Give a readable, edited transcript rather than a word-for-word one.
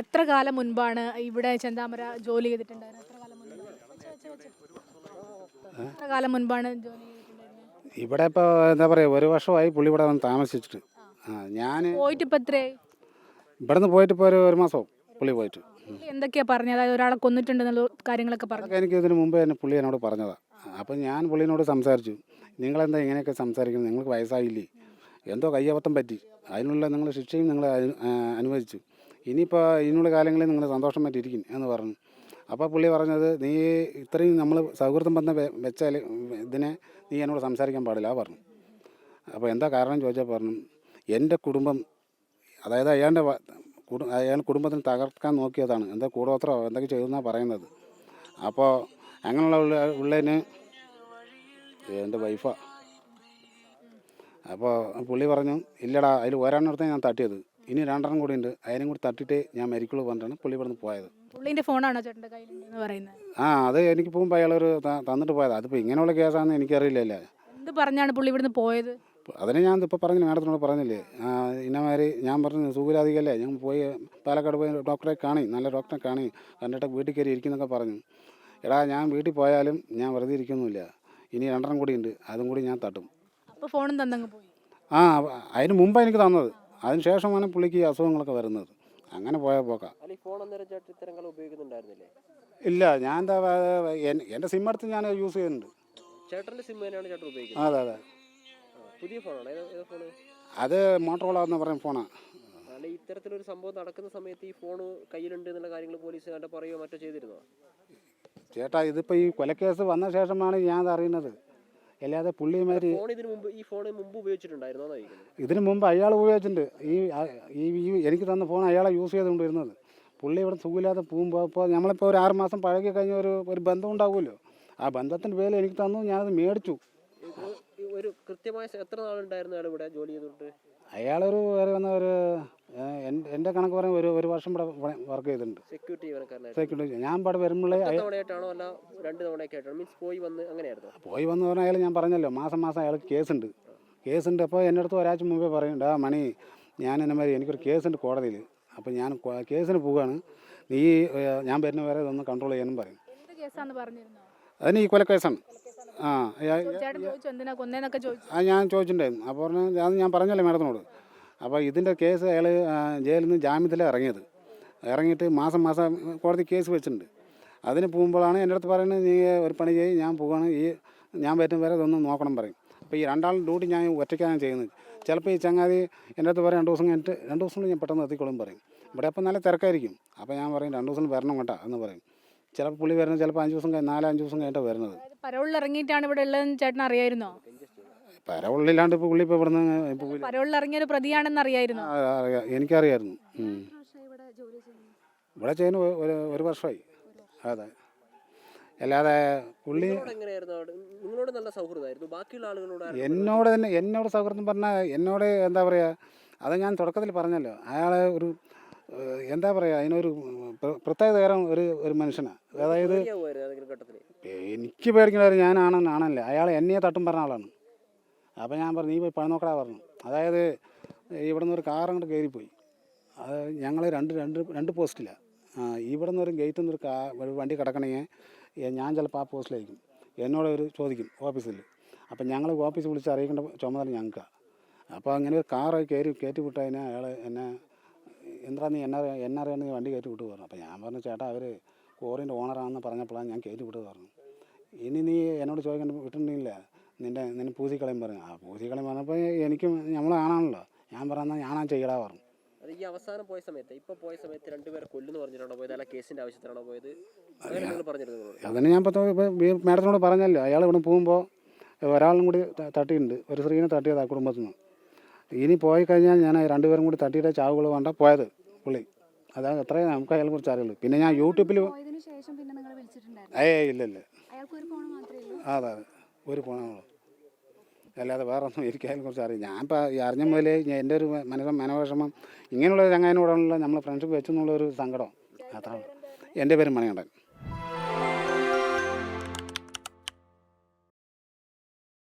എത്ര കാലം മുൻപാണ് ഇവിടെ ചെന്താമര ജോലി ചെയ്തിട്ടുണ്ടായിരുന്നത്? എത്ര കാലം മുൻപാണ് ജോലി ചെയ്തിട്ടുണ്ടായിരുന്നത്? ഇവിടെ ഇപ്പോൾ എന്താ പറയുക, ഒരു വർഷമായി പുള്ളി ഇവിടെ വന്ന് താമസിച്ചിട്ട്. ഞാൻ പോയിട്ട് ഇപ്പം എത്രയായി? ഇവിടെ നിന്ന് പോയിട്ട് ഇപ്പോൾ ഒരു മാസവും പുള്ളി പോയിട്ട്. പുള്ളി എന്തൊക്കെയാ പറഞ്ഞത്? അതായത് ഒരാളെ കൊന്നിട്ടുണ്ടെന്നുള്ള കാര്യങ്ങളൊക്കെ പറഞ്ഞു. അതൊക്കെ എനിക്ക് ഇതിന് മുമ്പേ തന്നെ പുള്ളി എന്നോട് പറഞ്ഞതാണ്. അപ്പം ഞാൻ പുള്ളിനോട് സംസാരിച്ചു, നിങ്ങളെന്താ ഇങ്ങനെയൊക്കെ സംസാരിക്കുന്നത്, നിങ്ങൾക്ക് വയസ്സായില്ലേ, എന്തോ കയ്യബദ്ധം പറ്റി, അതിനുള്ള നിങ്ങൾ ശിക്ഷയും നിങ്ങൾ അനുവദിച്ചു, ഇനിയിപ്പോൾ ഇതിനുള്ള കാലങ്ങളിൽ നിങ്ങൾ സന്തോഷം പറ്റിയിരിക്കും എന്ന് പറഞ്ഞു. അപ്പോൾ പുള്ളി പറഞ്ഞത്, നീ ഇത്രയും നമ്മൾ സൗഹൃദം ബന്ധം വെച്ചാൽ ഇതിനെ നീ എന്നോട് സംസാരിക്കാൻ പാടില്ല പറഞ്ഞു. അപ്പോൾ എന്താ കാരണം ചോദിച്ചാൽ പറഞ്ഞു, എൻ്റെ കുടുംബം, അതായത് അയാളുടെ കുടുംബത്തിന് തകർക്കാൻ നോക്കിയതാണ്, എന്താ കൂടോത്രമോ എന്തൊക്കെ ചെയ്തെന്നാണ് പറയുന്നത്. അപ്പോൾ അങ്ങനെയുള്ള ഉള്ളതിന് എൻ്റെ വൈഫാ. അപ്പോൾ പുള്ളി പറഞ്ഞു, ഇല്ലടാ, അതിൽ ഒരെണ്ണമെടുത്ത് ഞാൻ തട്ടിയത്, ഇനി രണ്ടെണ്ണം കൂടി ഉണ്ട്, അതിനും കൂടി തട്ടിയിട്ട് ഞാൻ മരിക്കുള്ളൂ പറഞ്ഞിട്ടാണ് പുള്ളി ഇവിടെ നിന്ന് പോയത്. പുള്ളിൻ്റെ ഫോണാണോ ചേട്ടൻ്റെ കയ്യിലെന്ന് പറയുന്നത്? അത് എനിക്ക് പോകുമ്പോൾ അയാളൊരു തന്നിട്ട് പോയത്. അതിപ്പോൾ ഇങ്ങനെയുള്ള കേസാണെന്ന് എനിക്കറിയില്ലല്ലേ. എന്ത് പറഞ്ഞാണ് പുള്ളി ഇവിടുന്ന് പോയത്? അതിനെ ഞാൻ ഇപ്പോൾ പറഞ്ഞില്ല, മാഡത്തിനോട് പറഞ്ഞില്ലേ, ഇന്നമാതിരി ഞാൻ പറഞ്ഞു സുഖരാധികല്ലേ, ഞാൻ പോയി പാലക്കാട് പോയി ഡോക്ടറെ കാണി, നല്ല ഡോക്ടറെ കാണി, കണ്ടിട്ട് വീട്ടിൽ കയറി ഇരിക്കുന്നൊക്കെ പറഞ്ഞു. എടാ, ഞാൻ വീട്ടിൽ പോയാലും ഞാൻ വെറുതെ ഇരിക്കുന്നില്ല, ഇനി രണ്ടെണ്ണം കൂടി ഉണ്ട്, അതും കൂടി ഞാൻ തട്ടും. അപ്പോൾ ഫോണും തന്നങ്ങ് പോയി? അതിന് മുമ്പ് എനിക്ക് തന്നത്, അതിന് ശേഷമാണ് പുള്ളിക്ക് ഈ അസുഖങ്ങളൊക്കെ വരുന്നത്. അങ്ങനെ പോയാൽ പോക്കാം. ഇല്ല, ഞാൻ എന്താ എൻ്റെ സിം എടുത്ത് ഞാൻ യൂസ് ചെയ്യുന്നുണ്ട്. ചേട്ടൻ്റെ സിം തന്നെയാണ് ചേട്ടൻ ഉപയോഗിക്കുന്നത്? അതെ അതെ. പുതിയ ഫോണാണ്? ഏത് ഫോണ്? അത് മോട്ടോറോള എന്ന് പറയുന്ന ഫോണാണ്. അല്ല, ഇത്തരത്തിലൊരു സംഭവം നടക്കുന്ന സമയത്ത് ഈ ഫോൺ കയ്യിലുണ്ട് എന്നുള്ള കാര്യങ്ങൾ പോലീസ് കണ്ട പറയുകയോ മറ്റോ ചെയ്തിരുന്നോ? ചേട്ടാ, ഇതിപ്പോൾ ഈ കൊലക്കേസ് വന്ന ശേഷമാണ് ഞാൻ അത് അറിയുന്നത്. അല്ലാതെ പുള്ളിമാര് ഈ ഫോൺ മുമ്പ് ഉപയോഗിച്ചിട്ടുണ്ടായിരുന്നോ? ഇതിന് മുമ്പ് അയാൾ ഉപയോഗിച്ചിട്ടുണ്ട്. എനിക്ക് തന്ന ഫോൺ അയാളെ യൂസ് ചെയ്തുകൊണ്ടിരുന്നത്. പുള്ളി ഇവിടെ സുഖമില്ലാതെ പോകുമ്പോൾ, ഇപ്പോൾ നമ്മളിപ്പോൾ ഒരു 6 മാസം പഴകി കഴിഞ്ഞ ഒരു ബന്ധം ഉണ്ടാവുമല്ലോ, ആ ബന്ധത്തിൻ്റെ പേരിൽ എനിക്ക് തന്നു, ഞാനത് മേടിച്ചു. ഒരു കൃത്യമായ എത്ര നാളുണ്ടായിരുന്നു അയാൾ ഇവിടെ ജോലി ചെയ്തിട്ട്? അയാളൊരു എൻ്റെ കണക്ക് പറയാൻ ഒരു വർഷം ഇവിടെ വർക്ക് ചെയ്തിട്ടുണ്ട്. സെക്യൂരിറ്റി. ഞാൻ ഇവിടെ വരുമ്പോഴേ പോയി വന്ന് പറഞ്ഞാൽ അയാൾ, ഞാൻ പറഞ്ഞല്ലോ, മാസം അയാൾക്ക് കേസുണ്ട്. അപ്പോൾ എൻ്റെ അടുത്ത് ഒരാഴ്ച മുമ്പേ പറയും, മണി, ഞാൻ എന്നമാതിരി എനിക്കൊരു കേസുണ്ട് കോടതിയിൽ, അപ്പോൾ ഞാൻ കേസിന് പോവുകയാണ്, നീ ഞാൻ വരുന്ന വരെ ഇതൊന്ന് കൺട്രോൾ ചെയ്യാനും പറയും. അതിന് ഈ കൊലക്കേസാണ്. ഞാൻ ചോദിച്ചിട്ടുണ്ടായിരുന്നു. അപ്പോൾ പറഞ്ഞു, അത് ഞാൻ പറഞ്ഞല്ലോ മാഡത്തിനോട്. അപ്പോൾ ഇതിൻ്റെ കേസ് അയാൾ ജയിലിൽ നിന്ന് ജാമ്യത്തിലാണ് ഇറങ്ങിയിട്ട് മാസം കോടതി കേസ് വെച്ചിട്ടുണ്ട്. അതിന് പോകുമ്പോഴാണ് എൻ്റെ അടുത്ത് പറയുന്നത്, നീ ഒരു പണി ചെയ്യും, ഞാൻ പോവുകയാണ്, ഞാൻ വരുന്ന വരെ ഇതൊന്നും നോക്കണം പറയും. അപ്പോൾ ഈ രണ്ടാളും ഡ്യൂട്ടി ഞാൻ ഒറ്റയ്ക്കാണ് ചെയ്യുന്നത്. ചിലപ്പോൾ ഈ ചങ്ങാതി എൻ്റെ അടുത്ത് പറയും, 2 ദിവസം കഴിഞ്ഞിട്ട് 2 ദിവസം ഞാൻ പെട്ടെന്ന് എത്തിക്കോളും പറയും. ഇവിടെ അപ്പോൾ നല്ല തിരക്കായിരിക്കും. അപ്പോൾ ഞാൻ പറയും, 2 ദിവസം വരണം കേട്ടോ എന്ന് പറയും. ചിലപ്പോൾ പുള്ളി വരുന്നത് ചിലപ്പോൾ 5 ദിവസം 4-5 ദിവസം കഴിഞ്ഞിട്ടാണ് വരുന്നത്. പരോളിൽ ഇറങ്ങിയിട്ടാണ് ഇവിടെ ഉള്ളതെന്ന് ചേട്ടൻ അറിയായിരുന്നോ? പരോളില്ലാണ്ട് ഇപ്പോൾ പുള്ളി ഇപ്പോൾ ഇവിടുന്ന് പരോളിൽ ഇറങ്ങിയ ഒരു പ്രതിയാണെന്ന് അറിയായിരുന്നു? എനിക്കറിയായിരുന്നു. ഇവിടെ ചെയ്യുന്ന ഒരു വർഷമായി. അതെ. അല്ലാതെ പുള്ളി എന്നോട് സൗഹൃദം പറഞ്ഞാൽ എന്നോട് എന്താ പറയുക, അത് ഞാൻ തുടക്കത്തിൽ പറഞ്ഞല്ലോ, അയാളെ ഒരു എന്താ പറയുക, അതിനൊരു പ്രത്യേക തരം ഒരു മനുഷ്യനാണ്. അതായത് എനിക്ക് പേടിക്കുന്നവർ ഞാനാണല്ലേ, അയാൾ എന്നെ തട്ടും പറഞ്ഞ ആളാണ്. അപ്പോൾ ഞാൻ പറഞ്ഞു, നീ പോയി പണി നോക്കടാ പറഞ്ഞു. അതായത് ഇവിടെ നിന്ന് ഒരു കാർ അങ്ങോട്ട് കയറിപ്പോയി. അത് ഞങ്ങൾ രണ്ട് പോസ്റ്റിലാണ്. ഇവിടെ നിന്ന് ഒരു ഗേറ്റിൽ നിന്ന് ഒരു വണ്ടി കിടക്കണമെങ്കിൽ ഞാൻ ചിലപ്പോൾ ആ പോസ്റ്റിലായിരിക്കും. എന്നോട് ചോദിക്കും ഓഫീസിൽ. അപ്പം ഞങ്ങൾ ഓഫീസിൽ വിളിച്ച് അറിയിക്കേണ്ട ചുമതല ഞങ്ങൾക്കാണ്. അപ്പോൾ അങ്ങനെ ഒരു കാറ് കയറ്റി വിട്ടതിന് അയാൾ എന്താ നീ എന്നെ അറിയാമെന്ന് വണ്ടി കയറ്റി വിട്ടു പറഞ്ഞു. അപ്പോൾ ഞാൻ പറഞ്ഞു, ചേട്ടാ, അവർ കോറിൻ്റെ ഓണറാണെന്ന് പറഞ്ഞപ്പോഴാണ് ഞാൻ കയറ്റി വിട്ടു പറഞ്ഞു. ഇനി നീ എന്നോട് ചോദിക്കേണ്ട വിട്ടിട്ടുണ്ടെങ്കിലേ നിന്നെ പൂസിക്കളയും പറഞ്ഞു. പൂസിക്കളയും പറഞ്ഞപ്പോൾ എനിക്കും നമ്മൾ ആണാണല്ലോ, ഞാൻ പറഞ്ഞാൽ ഞാനാ ചെയ്യടാ പറഞ്ഞു. അത് ഈ അവസാനം പോയ സമയത്ത് 2 പേരെ കൊല്ലുന്നു പറഞ്ഞിട്ടാണോ പോയത്, അല്ല കേസിൻ്റെ ആവശ്യത്തിനാണോ പോയത്? അതിന് ഞാൻ മാഡത്തിനോട് പറഞ്ഞല്ലോ, അയാൾ ഇവിടെ പോകുമ്പോൾ ഒരാളും കൂടി തട്ടിയിട്ടുണ്ട്, ഒരു സ്ത്രീനെ തട്ടിയത് ആ കുടുംബത്തിൽ നിന്ന്. ഇനി പോയി കഴിഞ്ഞാൽ ഞാൻ 2 പേരും കൂടി തട്ടിയിട്ട് ചാവുകൾ വേണ്ട പോയത് പുള്ളി. അതാണ് അത്രയും നമുക്ക് അയാളെ കുറിച്ച് അറിയുള്ളൂ. പിന്നെ ഞാൻ യൂട്യൂബിൽ ഇല്ല അതെ ഒരു ഫോണാണുള്ളൂ, അല്ലാതെ വേറെ ഒന്നും എനിക്ക് അതിനെക്കുറിച്ച് അറിയാം. ഞാൻ ഇപ്പോൾ അറിഞ്ഞ മുതലേ എൻ്റെ ഒരു മനോവിഷമം ഇങ്ങനെയുള്ള ചങ്ങാതിനോടാണല്ലോ നമ്മൾ ഫ്രണ്ട്ഷിപ്പ് വെച്ചെന്നുള്ളൊരു സങ്കടം. അത്രയാണ്. എൻ്റെ പേര് മണികണ്ഠൻ.